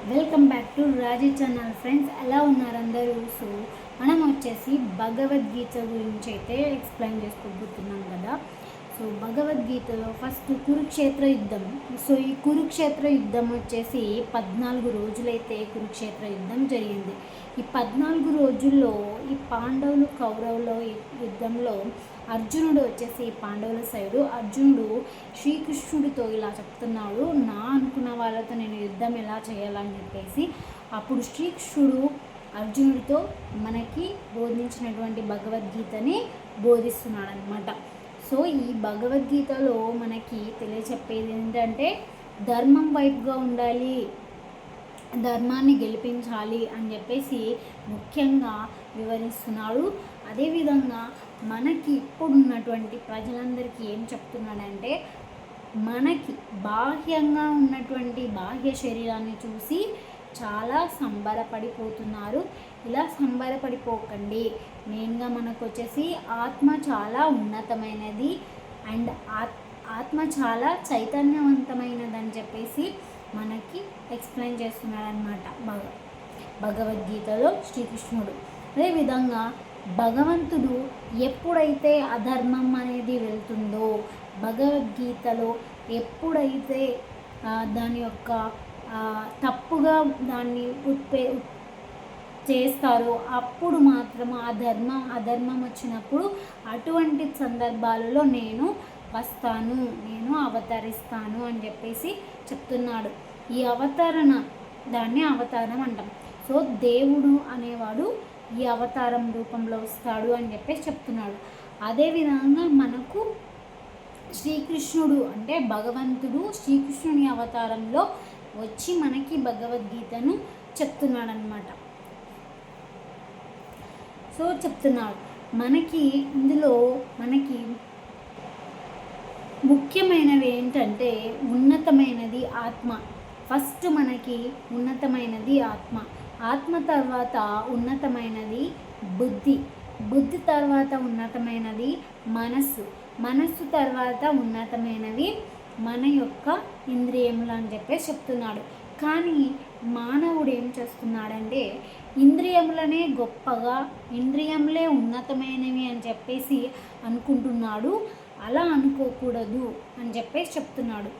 Welcome back to Raji channel friends. ఎలా ఉన్నారు అందరూ? సో మనం వచ్చేసి భగవద్గీత గురించి అయితే ఎక్స్ప్లెయిన్ చేసుకోబోతున్నాం కదా. సో భగవద్గీతలో ఫస్ట్ కురుక్షేత్ర యుద్ధం. సో ఈ కురుక్షేత్ర యుద్ధం వచ్చేసి 14 రోజులైతే కురుక్షేత్ర యుద్ధం జరిగింది. ఈ 14 రోజుల్లో ఈ పాండవులు కౌరవుల యుద్ధంలో అర్జునుడు వచ్చేసి పాండవుల సైడు అర్జునుడు శ్రీకృష్ణుడితో ఇలా చెప్తున్నాడు, నా అనుకున్న వాళ్ళతో నేను యుద్ధం ఎలా చేయాలని చెప్పేసి. అప్పుడు శ్రీకృష్ణుడు అర్జునుడితో మనకి బోధించినటువంటి భగవద్గీతని బోధిస్తున్నాడు అనమాట. సో ఈ భగవద్గీతలో మనకి తెలియచెప్పేది ఏంటంటే ధర్మం వైపుగా ఉండాలి, ధర్మాన్ని గెలిపించాలి అని చెప్పేసి ముఖ్యంగా వివరిస్తున్నాడు. అదేవిధంగా మనకి ఇప్పుడున్నటువంటి ప్రజలందరికీ ఏం చెప్తున్నాడంటే, మనకి బాహ్యంగా ఉన్నటువంటి బాహ్య శరీరాన్ని చూసి చాలా సంబరపడిపోతున్నారు. ఇలా సంబరపడిపోకండి. మెయిన్గా మనకు వచ్చేసి ఆత్మ చాలా ఉన్నతమైనది అండ్ ఆత్మ చాలా చైతన్యవంతమైనది అని చెప్పేసి మనకి ఎక్స్ప్లెయిన్ చేస్తున్నాడు అనమాట భగవద్గీతలో శ్రీకృష్ణుడు. అదేవిధంగా భగవంతుడు ఎప్పుడైతే అధర్మం అనేది వెళ్తుందో, భగవద్గీతలో ఎప్పుడైతే దాని యొక్క తప్పుగా దాన్ని చేస్తారో అప్పుడు మాత్రం అధర్మం వచ్చినప్పుడు అటువంటి సందర్భాలలో నేను వస్తాను, నేను అవతరిస్తాను అని చెప్పేసి చెప్తున్నాడు. ఈ దాన్ని అవతారం అంటాం. సో దేవుడు అనేవాడు ఈ అవతారం రూపంలో వస్తాడు అని చెప్పేసి చెప్తున్నాడు. అదేవిధంగా మనకు శ్రీకృష్ణుడు అంటే భగవంతుడు శ్రీకృష్ణుని అవతారంలో వచ్చి మనకి భగవద్గీతను చెప్తున్నాడు అనమాట. సో చెప్తున్నాడు మనకి ఇందులో మనకి ముఖ్యమైనవి ఏంటంటే ఉన్నతమైనది ఆత్మ. ఫస్ట్ మనకి ఉన్నతమైనది ఆత్మ తర్వాత ఉన్నతమైనది బుద్ధి తర్వాత ఉన్నతమైనది మనస్సు తర్వాత ఉన్నతమైనవి మన యొక్క ఇంద్రియములు అని చెప్పేసి చెప్తున్నాడు. కానీ మానవుడు ఏం చేస్తున్నాడంటే ఇంద్రియములనే గొప్పగా, ఇంద్రియములే ఉన్నతమైనవి అని చెప్పేసి అనుకుంటున్నాడు. అలా అనుకోకూడదు అని చెప్పేసి చెప్తున్నాడు.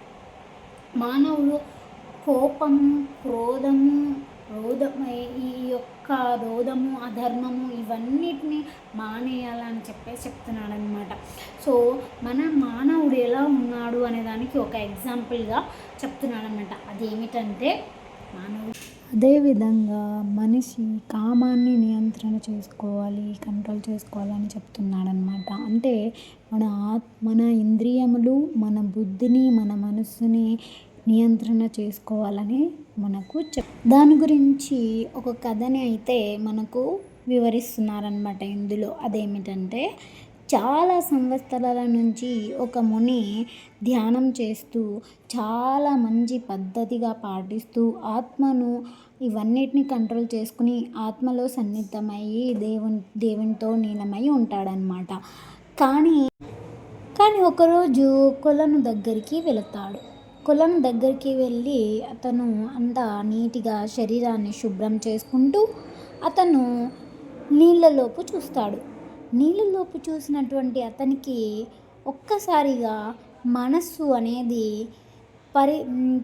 మానవుడు కోపము, క్రోధము, ఈ యొక్క రోధము, అధర్మము ఇవన్నిటిని మానేయాలని చెప్పేసి చెప్తున్నాడు అనమాట. సో మన మానవుడు ఎలా ఉన్నాడు అనే దానికి ఒక ఎగ్జాంపుల్గా చెప్తున్నాడు అనమాట. అదేమిటంటే మానవుడు అదేవిధంగా మనిషి కామాన్ని నియంత్రణ చేసుకోవాలి, కంట్రోల్ చేసుకోవాలని చెప్తున్నాడనమాట. అంటే మన ఇంద్రియములు, మన బుద్ధిని, మన మనస్సుని నియంత్రణ చేసుకోవాలని మనకు దాని గురించి ఒక కథని అయితే మనకు వివరిస్తున్నారనమాట ఇందులో. అదేమిటంటే చాలా సంవత్సరాల నుంచి ఒక ముని ధ్యానం చేస్తూ చాలా మంచి పద్ధతిగా పాటిస్తూ ఆత్మను ఇవన్నిటిని కంట్రోల్ చేసుకుని ఆత్మలో సన్నిహితమయ్యి దేవునితో లీనమై ఉంటాడనమాట. కానీ ఒకరోజు కొలను దగ్గరికి వెళతాడు. కొలను దగ్గరికి వెళ్ళి అతను అంతా నీట్గా శరీరాన్ని శుభ్రం చేసుకుంటూ అతను నీళ్ళలోపు చూస్తాడు. నీళ్ళలోపు చూసినటువంటి అతనికి ఒక్కసారిగా మనస్సు అనేది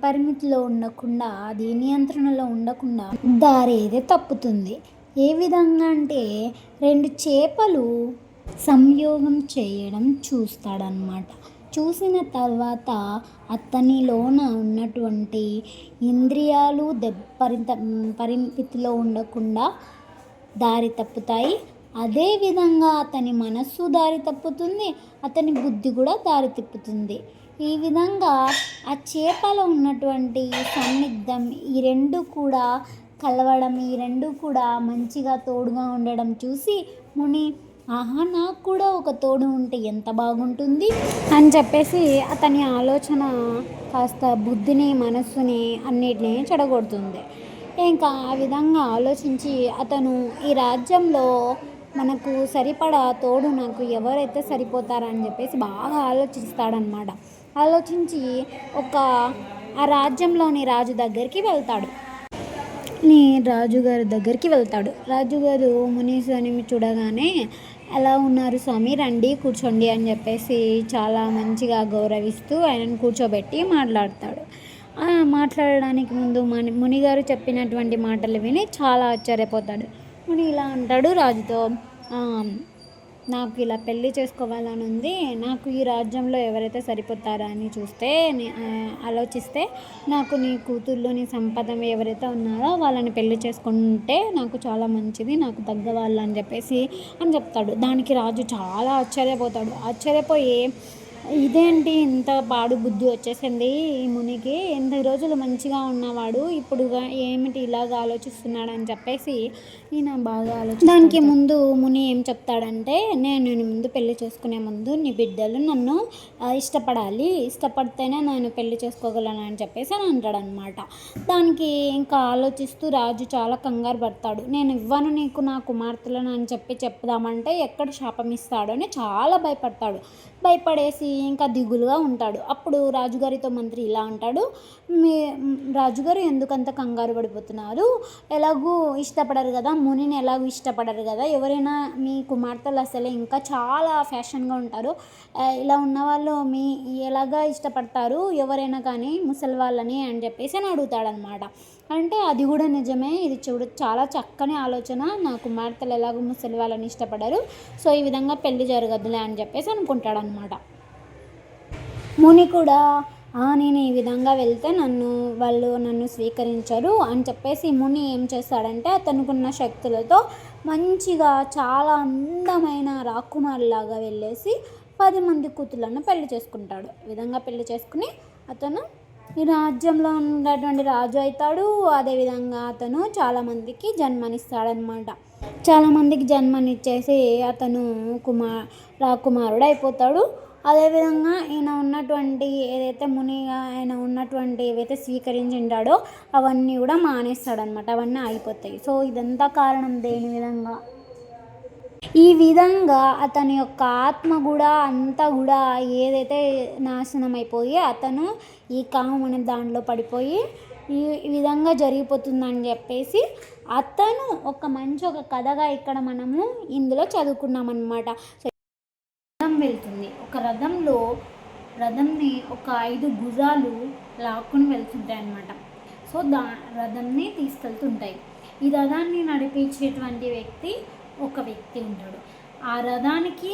పరిమితిలో ఉండకుండా, అది నియంత్రణలో ఉండకుండా దారేది తప్పుతుంది. ఏ విధంగా అంటే 2 చేపలు సంయోగం చేయడం చూస్తాడనమాట. చూసిన తర్వాత అతనిలోన ఉన్నటువంటి ఇంద్రియాలు పరిమితిలో ఉండకుండా దారి తప్పుతాయి. అదేవిధంగా అతని మనస్సు దారి తప్పుతుంది, అతని బుద్ధి కూడా దారి తిప్పుతుంది. ఈ విధంగా ఆ చేపలో ఉన్నటువంటి సన్నిగ్ధం ఈ 2 కూడా కలవడం, ఈ 2 కూడా మంచిగా తోడుగా ఉండడం చూసి ముని, ఆహా, నాకు కూడా ఒక తోడు ఉంటే ఎంత బాగుంటుంది అని చెప్పేసి అతని ఆలోచన కాస్త బుద్ధిని, మనస్సుని అన్నిటినీ చెడగొడుతుంది. ఇంకా ఆ విధంగా ఆలోచించి అతను ఈ రాజ్యంలో మనకు సరిపడా తోడు నాకు ఎవరైతే సరిపోతారని చెప్పేసి బాగా ఆలోచిస్తాడనమాట. ఆలోచించి ఆ రాజ్యంలోని రాజు దగ్గరికి వెళ్తాడు. నీ రాజుగారి దగ్గరికి వెళ్తాడు. రాజుగారు మునీశ్వరుని చూడగానే ఎలా ఉన్నారు స్వామి, రండి కూర్చోండి అని చెప్పేసి చాలా మంచిగా గౌరవిస్తూ ఆయనను కూర్చోబెట్టి మాట్లాడతాడు. మాట్లాడడానికి ముందు మునిగారు చెప్పినటువంటి మాటలు విని చాలా ఆశ్చర్యపోతాడు. ముని ఇలా అంటాడు రాజుతో, "ఆ, నాకు ఇలా పెళ్ళి చేసుకోవాలని ఉంది. నాకు ఈ రాజ్యంలో ఎవరైతే సరిపోతారా అని ఆలోచిస్తే నాకు నీ కూతుర్లు నీ సంపద ఎవరైతే ఉన్నారో వాళ్ళని పెళ్లి చేసుకుంటే నాకు చాలా మంచిది, నాకు తగ్గ వాళ్ళు అని చెప్తాడు. దానికి రాజు చాలా ఆశ్చర్యపోయి, ఇదేంటి ఇంత పాడు బుద్ధి వచ్చేసింది ఈ మునికి, ఎన్ని రోజులు మంచిగా ఉన్నవాడు ఇప్పుడు ఏమిటి ఇలాగ ఆలోచిస్తున్నాడు అని చెప్పేసి ఈయన బాగా దానికి ముందు ముని ఏం చెప్తాడంటే, నేను ముందు పెళ్లి చేసుకునే ముందు నీ బిడ్డలు నన్ను ఇష్టపడితేనే నేను పెళ్లి చేసుకోగలను అని చెప్పేసి అని అంటాడనమాట. దానికి ఇంకా ఆలోచిస్తూ రాజు చాలా కంగారు పడతాడు. నేను ఇవ్వను నీకు నా కుమార్తెలను అని చెప్దామంటే ఎక్కడ శాపం ఇస్తాడో అని చాలా భయపడేసి ఇంకా దిగులుగా ఉంటాడు. అప్పుడు రాజుగారితో మంత్రి ఇలా అంటాడు, రాజుగారు ఎందుకంత కంగారు పడిపోతున్నారు, ఎలాగూ ఇష్టపడరు కదా, మునిని ఎలాగూ ఇష్టపడరు కదా, ఎవరైనా మీ కుమార్తెలు అసలే ఇంకా చాలా ఫ్యాషన్గా ఉంటారు, ఇలా ఉన్నవాళ్ళు ఎలాగా ఇష్టపడతారు ఎవరైనా కానీ ముసలి వాళ్ళని అని చెప్పేసి అని అడుగుతాడనమాట. అంటే అది కూడా నిజమే, ఇది చాలా చక్కని ఆలోచన, నా కుమార్తెలు ఎలాగో ముసలి వాళ్ళని ఇష్టపడరు, సో ఈ విధంగా పెళ్లి జరగదులే అని చెప్పేసి అనుకుంటాడనమాట. ముని కూడా నేను ఈ విధంగా వెళ్తే వాళ్ళు నన్ను స్వీకరించరు అని చెప్పేసి ముని ఏం చేస్తాడంటే అతనుకున్న శక్తులతో మంచిగా చాలా అందమైన రాకుమారిలాగా వెళ్ళేసి 10 మంది కూతుళ్ళను పెళ్లి చేసుకుంటాడు. ఈ విధంగా పెళ్లి చేసుకుని అతను ఈ రాజ్యంలో ఉన్నటువంటి రాజు అవుతాడు. అదేవిధంగా అతను చాలామందికి జన్మనిస్తాడనమాట. చాలామందికి జన్మనిచ్చేసి అతను రాకుమారుడు అయిపోతాడు. అదేవిధంగా ఈయన ఉన్నటువంటి ఏదైతే మునిగా ఆయన ఉన్నటువంటి ఏవైతే స్వీకరించింటాడో అవన్నీ కూడా మానేస్తాడనమాట, అవన్నీ అయిపోతాయి. సో ఇదంతా కారణం దేని విధంగా, ఈ విధంగా అతని యొక్క ఆత్మ కూడా అంతా కూడా ఏదైతే నాశనం అయిపోయి అతను ఈ కామం అనే దాంట్లో పడిపోయి ఈ విధంగా జరిగిపోతుందని చెప్పేసి అతను ఒక కథగా ఇక్కడ మనము ఇందులో చదువుకున్నామన్నమాట. రథం వెళ్తుంది, ఒక రథంని ఒక 5 గుర్రాలు లాక్కుని వెళ్తుంటాయి అన్నమాట. సో రథంని తీసుకెళ్తుంటాయి. ఈ రథాన్ని నడిపించేటువంటి ఒక వ్యక్తి ఉంటాడు. ఆ రథానికి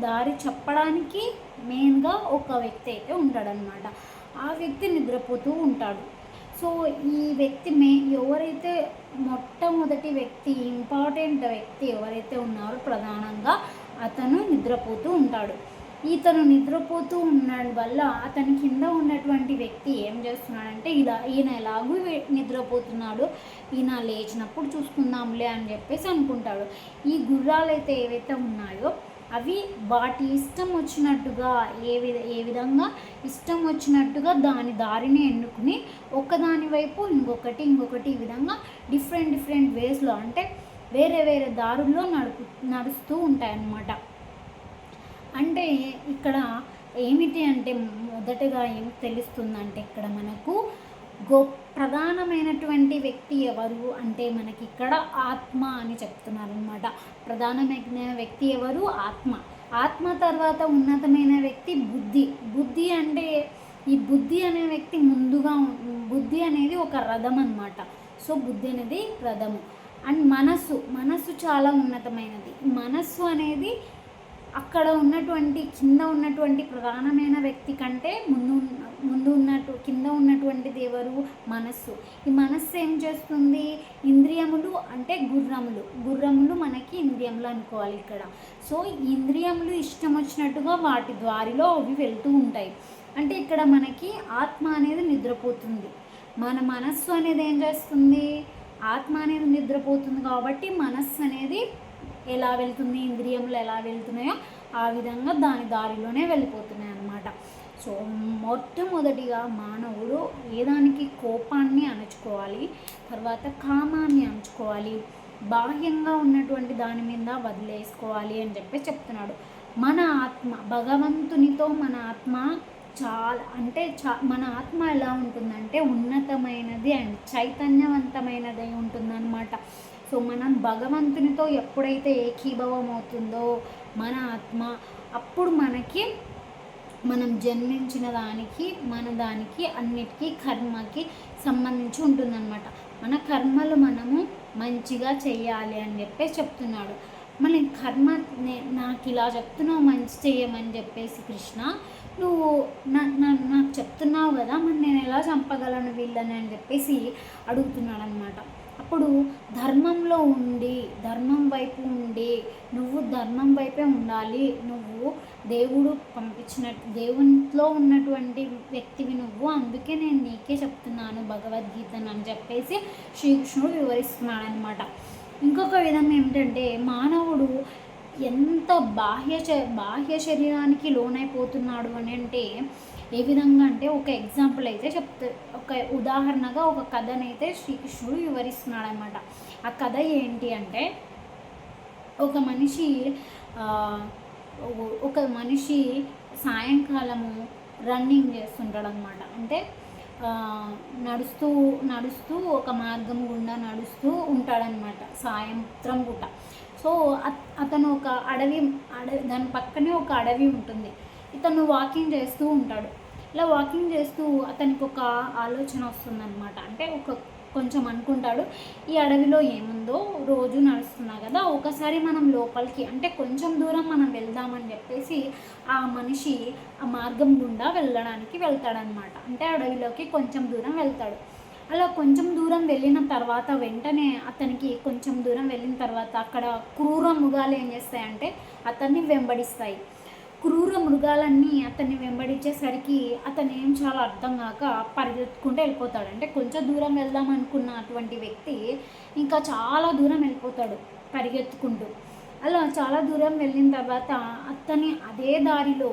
దారి చెప్పడానికి మెయిన్గా ఒక వ్యక్తి అయితే ఉంటాడనమాట. ఆ వ్యక్తి నిద్రపోతూ ఉంటాడు. సో ఈ వ్యక్తి ఎవరైతే మొట్టమొదటి వ్యక్తి, ఇంపార్టెంట్ వ్యక్తి ఎవరైతే ఉన్నారో ప్రధానంగా అతను నిద్రపోతూ ఉంటాడు. ఇతను నిద్రపోతూ ఉండడం వల్ల అతని కింద ఉన్నటువంటి వ్యక్తి ఏం చేస్తున్నాడంటే ఈయన ఎలాగూ నిద్రపోతున్నాడు, ఈయన లేచినప్పుడు చూసుకుందాంలే అని చెప్పేసి అనుకుంటాడు. ఈ గుర్రాలు అయితే ఏవైతే ఉన్నాయో అవి వాటి ఇష్టం వచ్చినట్టుగా ఏ విధంగా ఇష్టం వచ్చినట్టుగా దారిని ఎన్నుకుని ఒకదాని వైపు ఇంకొకటి ఈ విధంగా డిఫరెంట్ వేస్లో, అంటే వేరే దారుల్లో నడుస్తూ ఉంటాయన్నమాట. అంటే ఇక్కడ ఏమిటి అంటే మొదటగా ఏం తెలుస్తుందంటే ఇక్కడ మనకు ప్రధానమైనటువంటి వ్యక్తి ఎవరు అంటే మనకి ఇక్కడ ఆత్మ అని చెప్తున్నారనమాట. ప్రధానమైన వ్యక్తి ఎవరు? ఆత్మ తర్వాత ఉన్నతమైన వ్యక్తి బుద్ధి అంటే ఈ బుద్ధి అనే వ్యక్తి బుద్ధి అనేది ఒక రథం అన్నమాట. సో బుద్ధి అనేది రథము. అండ్ మనస్సు చాలా ఉన్నతమైనది. మనస్సు అనేది అక్కడ కింద ఉన్నటువంటి ప్రధానమైన వ్యక్తి కంటే కింద ఉన్నటువంటిది ఎవరు? మనస్సు. ఈ మనస్సు ఏం చేస్తుంది? ఇంద్రియములు అంటే గుర్రములు మనకి ఇంద్రియములు అనుకోవాలి ఇక్కడ. సో ఇంద్రియములు ఇష్టం వచ్చినట్టుగా వాటి ద్వారిలో అవి వెళ్తూ ఉంటాయి. అంటే ఇక్కడ మనకి ఆత్మ అనేది నిద్రపోతుంది, మన మనస్సు అనేది ఏం చేస్తుంది? ఆత్మ అనేది నిద్రపోతుంది కాబట్టి మనస్సు అనేది ఎలా వెళ్తుంది, ఇంద్రియములు ఎలా వెళ్తున్నాయో ఆ విధంగా దారిలోనే వెళ్ళిపోతున్నాయి అన్నమాట. సో మొట్టమొదటిగా మానవుడు ఏదానికి కోపాన్ని అణుచుకోవాలి, తర్వాత కామాన్ని అణుచుకోవాలి, బాహ్యంగా ఉన్నటువంటి దాని మీద వదిలేసుకోవాలి అని చెప్పి చెప్తున్నాడు. మన ఆత్మ భగవంతునితో మన ఆత్మ చాలా అంటే మన ఆత్మ ఎలా ఉంటుందంటే ఉన్నతమైనది అండ్ చైతన్యవంతమైనది ఉంటుందన్నమాట. సో మనం భగవంతునితో ఎప్పుడైతే ఏకీభవం అవుతుందో మన ఆత్మ, అప్పుడు మనకి మనం జన్మించిన దానికి మన దానికి అన్నిటికీ కర్మకి సంబంధించి ఉంటుందన్నమాట. మన కర్మలు మనము మంచిగా చెయ్యాలి అని చెప్పేసి చెప్తున్నాడు. మళ్ళీ కర్మ నాకు ఇలా చెప్తున్నావు మంచి చెయ్యమని చెప్పేసి కృష్ణ, నువ్వు నాకు చెప్తున్నావు కదా, మరి నేను ఎలా చంపగలను వీళ్ళని అని చెప్పేసి అడుగుతున్నాడు అనమాట. అప్పుడు ధర్మంలో ఉండి ధర్మం వైపు ఉండి నువ్వు ధర్మం వైపే ఉండాలి, నువ్వు దేవుడు పంపించినట్టు దేవునిలో ఉన్నటువంటి వ్యక్తివి నువ్వు, అందుకే నేను నీకే చెప్తున్నాను భగవద్గీతను అని చెప్పేసి శ్రీకృష్ణుడు వివరిస్తున్నాడు అనమాట. ఇంకొక విధంగా ఏమిటంటే మానవుడు ఎంత బాహ్య శరీరానికి లోనైపోతున్నాడు అని అంటే ఏ విధంగా అంటే ఒక ఎగ్జాంపుల్ అయితే ఒక ఉదాహరణగా ఒక కథనైతే శ్రీకృష్ణుడు వివరిస్తున్నాడు అనమాట. ఆ కథ ఏంటి అంటే ఒక మనిషి సాయంకాలము రన్నింగ్ చేస్తుంటాడు అనమాట. అంటే నడుస్తూ నడుస్తూ ఒక మార్గం గుండా నడుస్తూ ఉంటాడనమాట సాయంత్రం పూట. సో అతను ఒక అడవి దాని పక్కనే ఒక అడవి ఉంటుంది. ఇతను వాకింగ్ చేస్తూ ఉంటాడు. ఇలా వాకింగ్ చేస్తూ అతనికి ఒక ఆలోచన వస్తుందన్నమాట. అంటే కొంచెం అనుకుంటాడు, ఈ అడవిలో ఏముందో, రోజు నడుస్తున్నా కదా, ఒకసారి మనం లోపలికి అంటే కొంచెం దూరం మనం వెళ్దామని చెప్పేసి ఆ మనిషి ఆ మార్గం గుండా వెళ్ళడానికి వెళ్తాడనమాట. అంటే అడవిలోకి కొంచెం దూరం వెళ్తాడు. అలా కొంచెం దూరం వెళ్ళిన తర్వాత వెంటనే అతనికి కొంచెం దూరం వెళ్ళిన తర్వాత అక్కడ క్రూర మృగాలు ఏం చేస్తాయంటే అతన్ని వెంబడిస్తాయి. క్రూర మృగాలన్నీ అతన్ని వెంబడించేసరికి అతను ఏం చాలా అర్థం కాక పరిగెత్తుకుంటూ వెళ్ళిపోతాడు. అంటే కొంచెం దూరం వెళ్దాం అనుకున్న అటువంటి వ్యక్తి ఇంకా చాలా దూరం వెళ్ళిపోతాడు పరిగెత్తుకుంటూ. అలా చాలా దూరం వెళ్ళిన తర్వాత అతని అదే దారిలో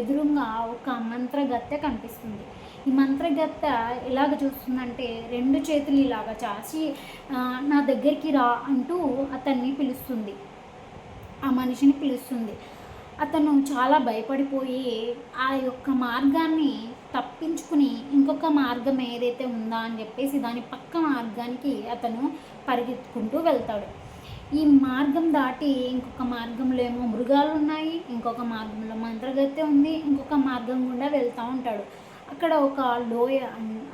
ఎదురుగా ఒక మంత్రగత్తె కనిపిస్తుంది. ఈ మంత్రగత్తె ఎలాగ చూస్తుందంటే 2 చేతులు ఇలాగ చాచి నా దగ్గరికి రా అంటూ అతన్ని పిలుస్తుంది, ఆ మనిషిని పిలుస్తుంది. అతను చాలా భయపడిపోయి ఆ యొక్క మార్గాన్ని తప్పించుకుని ఇంకొక మార్గం ఏదైతే ఉందా అని చెప్పేసి దాని పక్క మార్గానికి అతను పరిగెత్తుకుంటూ వెళ్తాడు. ఈ మార్గం దాటి ఇంకొక మార్గంలో ఏమో మృగాలు ఉన్నాయి, ఇంకొక మార్గంలో మంత్రగత్తె ఉంది, ఇంకొక మార్గం గుండా వెళ్తూ ఉంటాడు. అక్కడ ఒక లోయ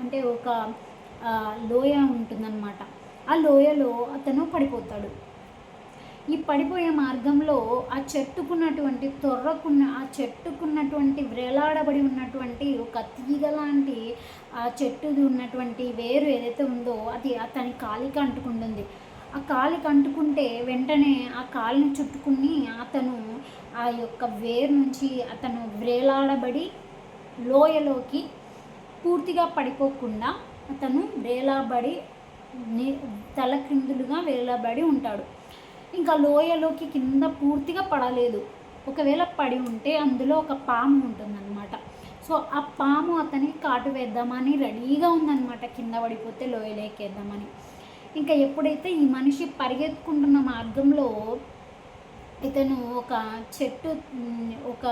అంటే ఒక లోయ ఉంటుందన్నమాట. ఆ లోయలో అతను పడిపోతాడు. ఈ పడిపోయే మార్గంలో ఆ చెట్టుకున్నటువంటి వేలాడబడి ఉన్నటువంటి ఒక తీగ లాంటి ఆ చెట్టుది ఉన్నటువంటి వేరు ఏదైతే ఉందో అది అతని కాలికి అంటుకుంటుంది. ఆ కాలికి అంటుకుంటే వెంటనే ఆ కాలిని చుట్టుకుని అతను ఆ యొక్క వేరు నుంచి అతను వేలాడబడి లోయలోకి పూర్తిగా పడిపోకుండా అతను వేలాబడి తలక్రిందులుగా వేలాబడి ఉంటాడు. ఇంకా లోయలోకి కింద పూర్తిగా పడలేదు. ఒకవేళ పడి ఉంటే అందులో ఒక పాము ఉంటుందన్నమాట. సో ఆ పాము అతనికి కాటు వేద్దామని రెడీగా ఉందన్నమాట, కింద పడిపోతే లోయలేకేద్దామని. ఇంకా ఎప్పుడైతే ఈ మనిషి పరిగెత్తుకుంటున్న మార్గంలో ఇతను ఒక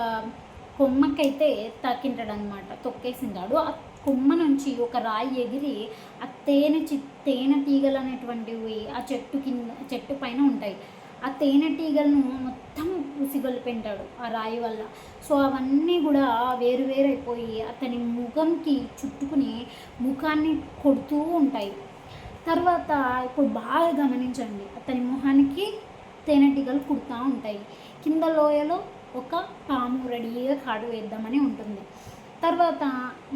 కొమ్మకైతే తాకింటాడనమాట, తొక్కేసింటాడు. ఆ కొమ్మ నుంచి ఒక రాయి ఎగిరి ఆ తేనెటీగలు అనేటువంటివి ఆ చెట్టు పైన ఉంటాయి. ఆ తేనెటీగలను మొత్తం ఉసిగొల్పింటాడు ఆ రాయి వల్ల. సో అవన్నీ కూడా వేరైపోయి అతని ముఖంకి చుట్టుకుని ముఖాన్ని కొడుతూ ఉంటాయి. తర్వాత ఇప్పుడు బాగా గమనించండి, అతని ముఖానికి తేనెటీగలు కుడుతూ ఉంటాయి. కింద లోయలో ఒక పాము రెడీగా కాడు వేద్దామని ఉంటుంది. తర్వాత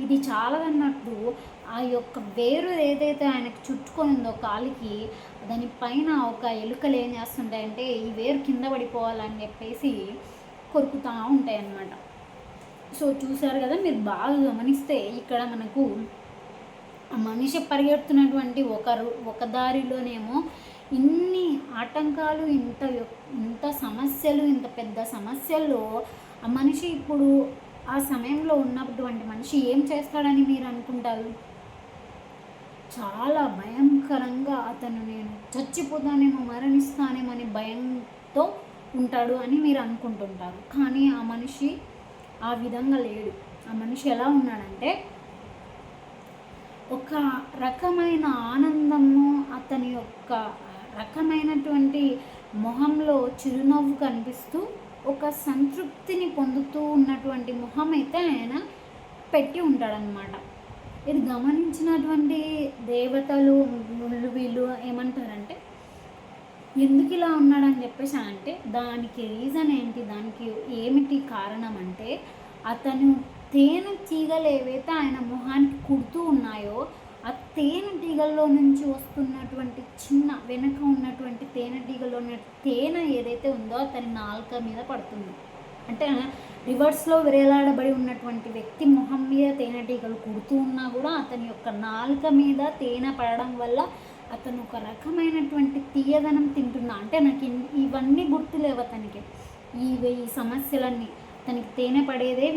ఇది చాలా అన్నట్టు ఆ యొక్క వేరు ఏదైతే ఆయనకు చుట్టుకొని ఉందో కాలికి, దానిపైన ఒక ఎలుకలు ఏం చేస్తుంటాయంటే ఈ వేరు కింద పడిపోవాలని చెప్పేసి కొరుకుతూ ఉంటాయి అన్నమాట. సో చూసారు కదా, మీరు బాగా గమనిస్తే ఇక్కడ మనకు మనిషి పరిగెడుతున్నటువంటి ఒక దారిలోనేమో ఇన్ని ఆటంకాలు, ఇంత సమస్యలు, ఇంత పెద్ద సమస్యల్లో ఆ మనిషి ఇప్పుడు ఆ సమయంలో ఉన్నటువంటి మనిషి ఏం చేస్తాడని మీరు అనుకుంటారు? చాలా భయంకరంగా అతను నేను చచ్చిపోతానేమో, మరణిస్తానేమో అని భయంతో ఉంటాడు అని మీరు అనుకుంటుంటారు. కానీ ఆ మనిషి ఆ విధంగా లేడు. ఆ మనిషి ఎలా ఉన్నాడంటే ఒక రకమైన ఆనందము, అతని యొక్క రకమైనటువంటి మొహంలో చిరునవ్వు కనిపిస్తూ ఒక సంతృప్తిని పొందుతూ ఉన్నటువంటి మొహం అయితే ఆయన పెట్టి ఉంటాడనమాట. ఇది గమనించినటువంటి దేవతలు వీళ్ళు ఏమంటారంటే ఎందుకు ఇలా ఉన్నాడని చెప్పేసి అంటే దానికి రీజన్ ఏంటి, దానికి ఏమిటి కారణం అంటే అతను తేనె తీగలు ఏవైతే ఆయన మొహానికి కుడుతూ ఉన్నాయో ఆ తేనెటీగల్లో నుంచి వస్తున్నటువంటి చిన్న వెనక ఉన్నటువంటి తేనెటీగలో ఉన్న తేనె ఏదైతే ఉందో అతని నాలుక మీద పడుతుంది. అంటే రివర్స్లో వేలాడబడి ఉన్నటువంటి వ్యక్తి మొహం మీద తేనెటీగలు కుడుతూ ఉన్నా కూడా అతని యొక్క నాలుక మీద తేనె పడడం వల్ల అతను ఒక రకమైనటువంటి తీయదనం తింటున్నా. అంటే నాకు ఇవన్నీ గుర్తులేవు అతనికి, ఈ సమస్యలన్నీ తనకి తేనె పడేదే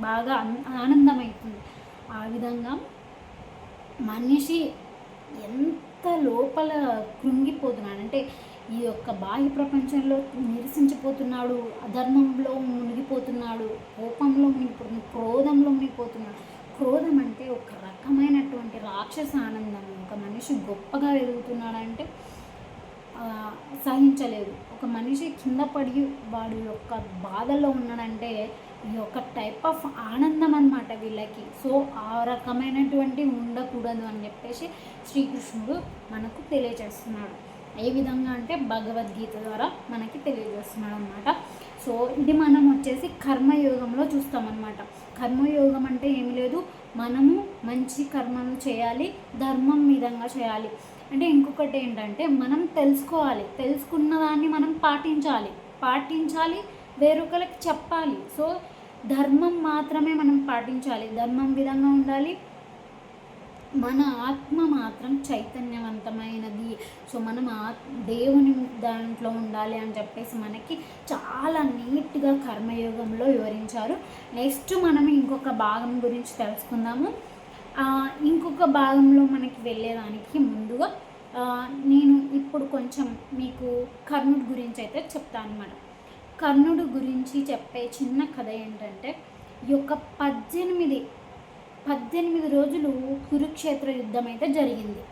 బాగా ఆనందమవుతుంది. ఆ విధంగా మనిషి ఎంత లోపల కృంగిపోతున్నాడు అంటే ఈ యొక్క బాహ్య ప్రపంచంలో నిరసించిపోతున్నాడు, అధర్మంలో మునిగిపోతున్నాడు, కోపంలో మునిగిపోతున్నాడు, క్రోధంలో మునిగిపోతున్నాడు. క్రోధం అంటే ఒక రకమైనటువంటి రాక్షస ఆనందం. ఒక మనిషి గొప్పగా ఎదుగుతున్నాడంటే సహించలేదు. ఒక మనిషి కింద పడి వాడు యొక్క బాధల్లో ఉన్నాడంటే ఈ యొక్క టైప్ ఆఫ్ ఆనందం అన్నమాట వీళ్ళకి. సో ఆ రకమైనటువంటి ఉండకూడదు అని చెప్పేసి శ్రీకృష్ణుడు మనకు తెలియజేస్తున్నాడు. ఏ విధంగా అంటే భగవద్గీత ద్వారా మనకి తెలియజేస్తున్నాడు అన్నమాట. సో ఇది మనం వచ్చేసి కర్మయోగంలో చూస్తామన్నమాట. కర్మయోగం అంటే ఏమి లేదు, మనము మంచి కర్మలు చేయాలి, ధర్మం విధంగా చేయాలి. అంటే ఇంకొకటి ఏంటంటే మనం తెలుసుకోవాలి, తెలుసుకున్న దాన్ని మనం పాటించాలి, వేరొకరికి చెప్పాలి. సో ధర్మం మాత్రమే మనం పాటించాలి, ధర్మం విధంగా ఉండాలి. మన ఆత్మ మాత్రం చైతన్యవంతమైనది. సో మనం దేవుని దాంట్లో ఉండాలి అని చెప్పేసి మనకి చాలా నీట్గా కర్మయోగంలో వివరించారు. నెక్స్ట్ మనం ఇంకొక భాగం గురించి తెలుసుకుందాము. ఇంకొక భాగంలో మనకి వెళ్ళేదానికి ముందుగా నేను ఇప్పుడు కొంచెం మీకు కర్ణుడి గురించి అయితే చెప్తాను అన్నమాట. కర్ణుడి గురించి చెప్పే చిన్న కథ ఏంటంటే ఈ యొక్క 18 రోజులు కురుక్షేత్ర యుద్ధం అయితే జరిగింది.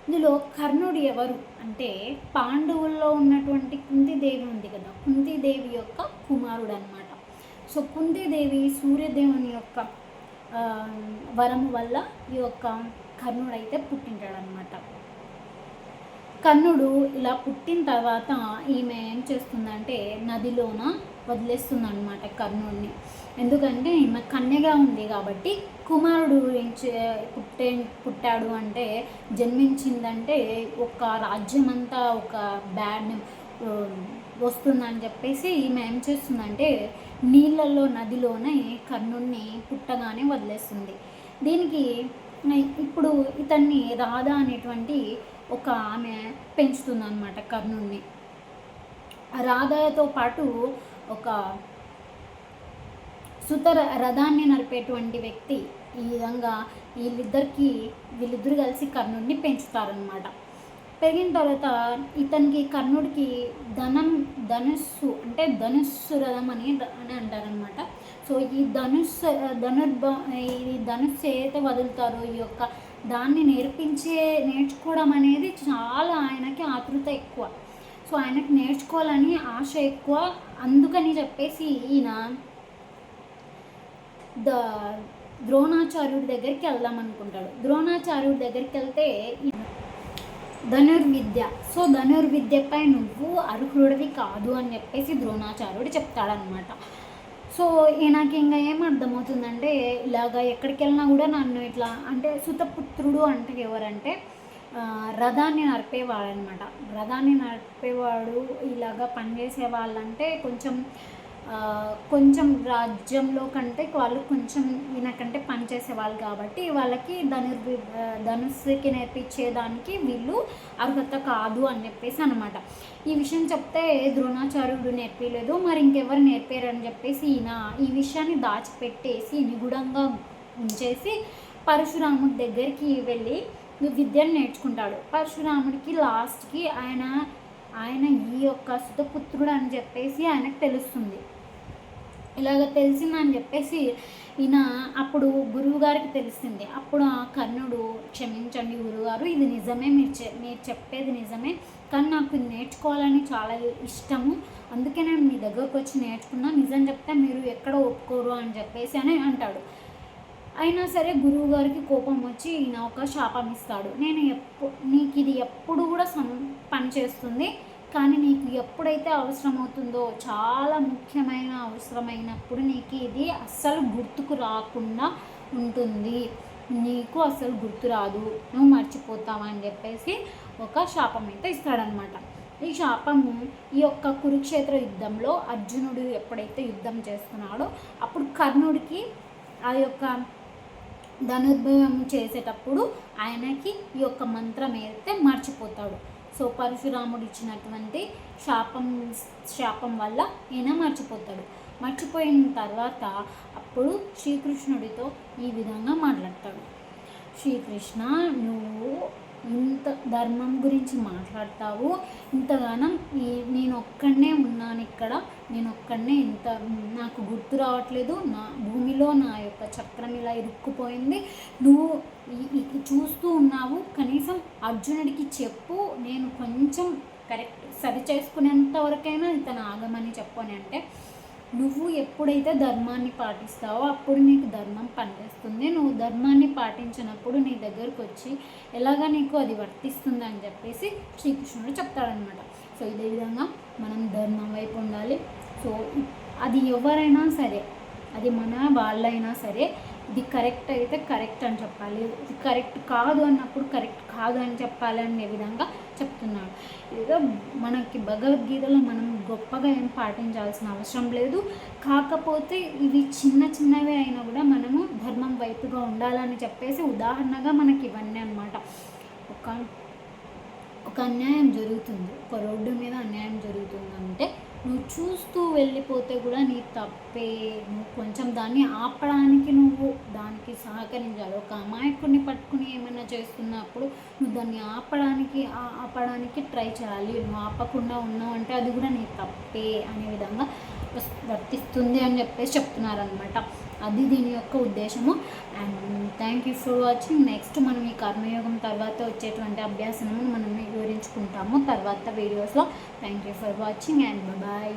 ఇందులో కర్ణుడు ఎవరు అంటే పాండవుల్లో ఉన్నటువంటి కుంతీదేవి ఉంది కదా, కుంతీదేవి యొక్క కుమారుడు అనమాట. సో కుంతీదేవి సూర్యదేవుని యొక్క వరము వల్ల ఈ యొక్క కర్ణుడు అయితే పుట్టింటాడనమాట. కర్ణుడు ఇలా పుట్టిన తర్వాత ఈమె ఏం చేస్తుందంటే నదిలోన వదిలేస్తుంది అనమాట కర్ణుడిని. ఎందుకంటే ఈమె కన్యగా ఉంది కాబట్టి కుమారుడు పుట్టాడు అంటే జన్మించిందంటే ఒక రాజ్యమంతా ఒక బ్యాడ్ వస్తుందని చెప్పేసి ఈమె ఏం చేస్తుందంటే నీళ్ళల్లో నదిలోనే కర్ణుడిని పుట్టగానే వదిలేస్తుంది. దీనికి ఇప్పుడు ఇతన్ని రాధ అనేటువంటి ఒక ఆమె పెంచుతుందన్నమాట కర్ణుడిని. రాధతో పాటు ఒక రథాన్ని నడిపేటువంటి వ్యక్తి. ఈ విధంగా వీళ్ళిద్దరు కలిసి కర్ణుడిని పెంచుతారనమాట. పెరిగిన తర్వాత కర్ణుడికి ధనుస్సు అంటే ధనుస్సు రథం అని అంటారనమాట. సో ఈ ధనుస్సు ఏదైతే వదులుతారో ఈ యొక్క దాన్ని నేర్చుకోవడం అనేది చాలా ఆయనకి ఆతృత ఎక్కువ. సో ఆయనకి నేర్చుకోవాలని ఆశ ఎక్కువ. అందుకని చెప్పేసి ఈయన ద్రోణాచార్యుడి దగ్గరికి వెళ్దాం అనుకుంటాడు. ద్రోణాచార్యుడి దగ్గరికి వెళ్తే ధనుర్విద్య, సో ధనుర్విద్యపై నువ్వు అర్హుడివి కాదు అని చెప్పేసి ద్రోణాచార్యుడు చెప్తాడనమాట. సో నాకు ఇంకా ఏం అర్థమవుతుందంటే ఇలాగ ఎక్కడికి వెళ్ళినా కూడా నన్ను ఇట్లా అంటే సుతపుత్రుడు అంటే ఎవరంటే రథాన్ని నడిపేవాడు అనమాట. రథాన్ని నడిపేవాడు ఇలాగా పనిచేసే వాళ్ళంటే కొంచెం రాజ్యంలో కంటే వాళ్ళు కొంచెం ఈయనకంటే పనిచేసే వాళ్ళు కాబట్టి వాళ్ళకి ధనుస్సుకి నేర్పించేదానికి వీళ్ళు అర్హత కాదు అని చెప్పేసి అనమాట. ఈ విషయం చెప్తే ద్రోణాచార్యుడు నేర్పించలేదు, మరి ఇంకెవరు నేర్పారని చెప్పేసి ఈయన ఈ విషయాన్ని దాచిపెట్టేసి నిగూఢంగా ఉంచేసి పరశురాముడి దగ్గరికి వెళ్ళి విద్యను నేర్చుకుంటాడు. పరశురాముడికి లాస్ట్కి ఆయన ఈ యొక్క సుతపుత్రుడు అని చెప్పేసి ఆయనకు తెలుస్తుంది. ఇలాగ తెలిసిందని చెప్పేసి ఈయన అప్పుడు గురువు గారికి తెలిసింది. అప్పుడు ఆ కర్ణుడు, క్షమించండి గురువుగారు, ఇది నిజమే, మీరు చెప్పేది నిజమే, కానీ నాకు ఇది నేర్చుకోవాలని చాలా ఇష్టము, అందుకే నేను మీ దగ్గరకు వచ్చి నేర్చుకున్నా, నిజం చెప్తే మీరు ఎక్కడ ఒప్పుకోరు అని చెప్పేసి అని అంటాడు. అయినా సరే గురువు గారికి కోపం వచ్చి ఈయన ఒక శాపం ఇస్తాడు. నీకు ఇది ఎప్పుడు కూడా పని చేస్తుంది, కానీ నీకు ఎప్పుడైతే అవసరమవుతుందో, చాలా ముఖ్యమైన అవసరమైనప్పుడు నీకు ఇది అస్సలు గుర్తుకు రాకుండా ఉంటుంది, నీకు అస్సలు గుర్తు రాదు, నువ్వు మర్చిపోతావు అని చెప్పేసి ఒక శాపం అయితే ఇస్తాడనమాట. ఈ శాపము ఈ యొక్క కురుక్షేత్ర యుద్ధంలో అర్జునుడు ఎప్పుడైతే యుద్ధం చేస్తున్నాడో అప్పుడు కర్ణుడికి ఆ యొక్క ధనుర్భయం చేసేటప్పుడు ఆయనకి ఈ యొక్క మంత్రం అయితే మర్చిపోతాడు. సో పరశురాముడు ఇచ్చినటువంటి శాపం వల్ల ఈయన మర్చిపోతాడు. మర్చిపోయిన తర్వాత అప్పుడు శ్రీకృష్ణుడితో ఈ విధంగా మాట్లాడతాడు. శ్రీకృష్ణ, నువ్వు ఇంత ధర్మం గురించి మాట్లాడతావు, ఇంతగానం నేను ఒక్కడనే ఉన్నాను ఇక్కడ, నేను ఒక్కడనే ఇంత నాకు గుర్తు రావట్లేదు, నా భూమిలో నా యొక్క చక్రం ఇలా ఇరుక్కుపోయింది, నువ్వు చూస్తూ ఉన్నావు, కనీసం అర్జునుడికి చెప్పు, నేను కొంచెం కరెక్ట్ సరి చేసుకునేంత వరకైనా ఇతను ఆగమని చెప్పు అని అంటే, నువ్వు ఎప్పుడైతే ధర్మాన్ని పాటిస్తావో అప్పుడు నీకు ధర్మం పనిచేస్తుంది, నువ్వు ధర్మాన్ని పాటించినప్పుడు నీ దగ్గరకు వచ్చి ఎలాగ నీకు అది వర్తిస్తుంది అని చెప్పేసి శ్రీకృష్ణుడు చెప్తాడనమాట. సో ఇదే విధంగా మనం ధర్మం వైపు ఉండాలి. సో అది ఎవరైనా సరే, అది మన వాళ్ళైనా సరే, ఇది కరెక్ట్ అయితే కరెక్ట్ అని చెప్పాలి, ఇది కరెక్ట్ కాదు అన్నప్పుడు కరెక్ట్ కాదు అని చెప్పాలి అనే విధంగా చెప్తున్నాడు. ఏదో మనకి భగవద్గీతలో మనం గొప్పగా ఏం పాటించాల్సిన అవసరం లేదు, కాకపోతే ఇవి చిన్నవే అయినా కూడా మనము ధర్మం వైపుగా ఉండాలని చెప్పేసి ఉదాహరణగా మనకి ఇవన్నీ అన్నమాట. ఒక అన్యాయం జరుగుతుంది, ఒక రోడ్డు మీద అన్యాయం జరుగుతుందంటే నువ్వు చూస్తూ వెళ్ళిపోతే కూడా నీ తప్పే, నువ్వు కొంచెం దాన్ని ఆపడానికి నువ్వు దానికి సహకరించాలి. ఒక అమాయకుడిని పట్టుకుని ఏమైనా చేస్తున్నప్పుడు నువ్వు దాన్ని ఆపడానికి ట్రై చేయాలి. నువ్వు ఆపకుండా ఉన్నావు అంటే అది కూడా నీ తప్పే అనే విధంగా వర్తిస్తుంది అని చెప్పేసి చెప్తున్నారనమాట. అది దీని యొక్క ఉద్దేశము. And thank you for watching. Next మనం ఈ కర్మయోగం తర్వాత వచ్చేటువంటి అభ్యాసనము మనం వివరించుకుంటాము తర్వాత వీడియోస్లో. Thank you for watching and bye.